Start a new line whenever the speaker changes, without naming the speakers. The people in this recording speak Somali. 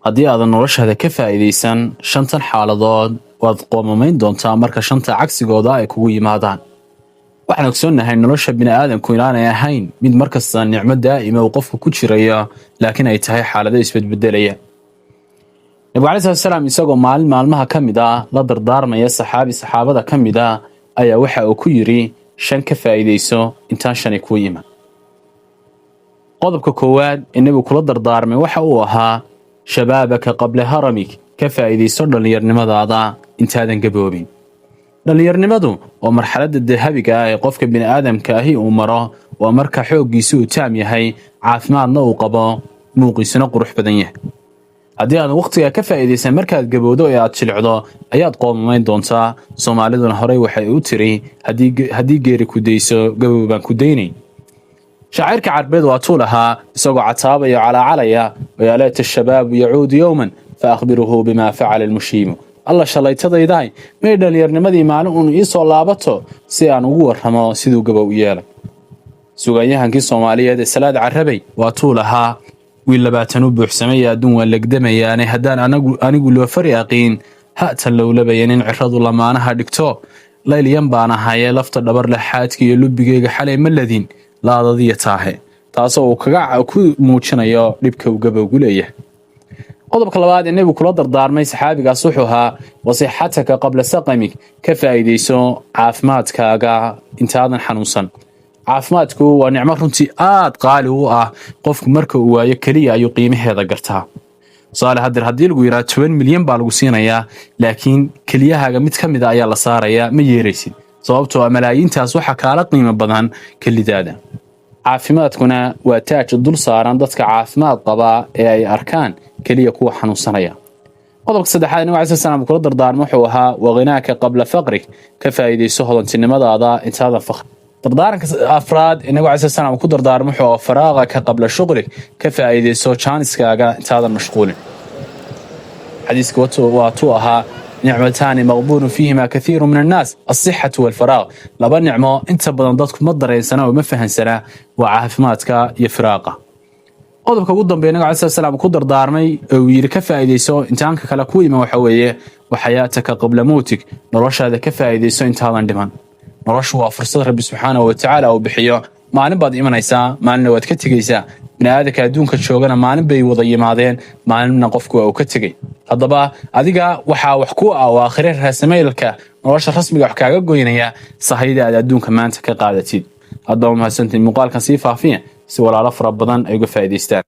haddii aadan noloshaada ka faa'iidaysan shantan xaaladood waad qoomamayn doontaa marka shanta cagsigooda ay kugu yimaadaan. waxaan ogsoonnahay nolosha bini'aadamku inaanay ahayn mid markasta nicmo daa'ima uu qofku ku jiraya, laakiin ay tahay xaalado isbedbedelaya. nabigu calaih salatu wasalaam isagoo maalin maalmaha ka mid ah la dardaarmaya saxaabada ka mid ah ayaa waxa uu ku yidhi shan ka faa'iidayso intaan shanay kuu iman. qodobka koowaad ee nebigu kula dardaarmay waxa uu ahaa shabaabaka qabla haramik, ka faa'iidayso dhallinyarnimadaada intaadan gaboobin. dhallinyarnimadu waa marxaladda dahabiga ah ee qofka bini'aadamka ahi uu maro, waa marka xooggiisu uu taam yahay, caafimaadna uu qabo, muuqiisuna qurux badan yahay. haddii aadan wakhtigaa ka faa'iidaysan markaad gabowdo ee aad jilicdo ayaad qoomamayn doontaa. soomaaliduna horey waxay u tiri haddii geeri ku dayso gabow baan ku daynayn. shaacirka carbeed waa tuu lahaa isagoo cataabaya calaacalaya wayaa layta shabaabu yacuudu yowman fa akhbiruhu bimaa facala almushiimu. alla shallaytadaydahay may dhallinyarnimadii maalin uun ii soo laabato si aan ugu warramo siduu gabow u yeelay. sugaanyahankii soomaaliyeed ee salaad carabey waa tuu lahaa wiil 20 u buuxsamaya adduun waa legdamayaane haddaan anigu loo fari aqiin ha'tan lowlabayan in ciradu lamaanaha dhigto laylyan baan ahayee lafta dhabar laxaadka iyo lubbigayga xalay ma ladin laadadiya taahe, taasoo uu ku muujinayo dhibka uu gabowgu leeyahay. qodobka labaad ee nebigu kula dardaarmay saxaabigaas wuxuu ahaa wasixataka qabla saqamik, ka faa'iidayso caafimaadkaaga intaadan xanuunsan. caafimaadku waa nicmo runtii aad qaali u ah, qofku marka uu waayo keliya ayuu qiimaheeda gartaa. tusaale haddii lagu yidhaha 10 milyan baa lagu siinayaa, laakiin keliyahaaga mid ka mid a ayaa la saarayaa, ma yeeraysid, sababtoo ah malaayiintaas waxaa kaala qiimo badan kelidaada. caafimaadkuna waa taaj dul saaran dadka caafimaad qabaa ee ay arkaan keliya kuwa xanuunsanaya. qodobka saddexaad nabiga calaih salaam kula dardaarmo wuxuu ahaa waqinaaka qabla faqrik, ka faa'iidayso hodantinimadaada intaadan faqri. dardaaranka afraad ee nabiga calaih salaam ku dardaarmo wuxuu ahaa faraaqaka qabla shughlik, ka faa'iidayso jaaniskaaga intaadan mashquulin. xadiiska waa tuu ahaa nicmataani maqbuulun fiihima kathiiru min annaas alsixatu walfaraaq. laba nicmo inta badan dadku ma dareensana oo ma fahansana, waa caafimaadka iyo firaaqa. qodobka ugu dambeeya nabiga calaih salaam ku dardaarmay oo uu yidhi ka faa'iidayso intaanka kale ku iman waxa weeye waxayaataka qabla mowtik, noloshaada ka faa'iidayso intaadan dhiman. noloshu waa fursad rabbi subxaanahu watacaala uu bixiyo. maalin baad imanaysaa, maalinna waad ka tegaysaa. bini'aadamka adduunka joogana maalin bay wada yimaadeen, maalinna qofku waa uu ka tegey. haddaba adiga waxaa wax ku ah oo aakhire raasamaylka nolosha rasmiga wax kaaga goynaya sahayda aad adduunka maanta ka qaadatid. haddaba mahadsantiin muuqaalkan sii faafiya si walaalo fara badan ay uga faa'iidaystaan.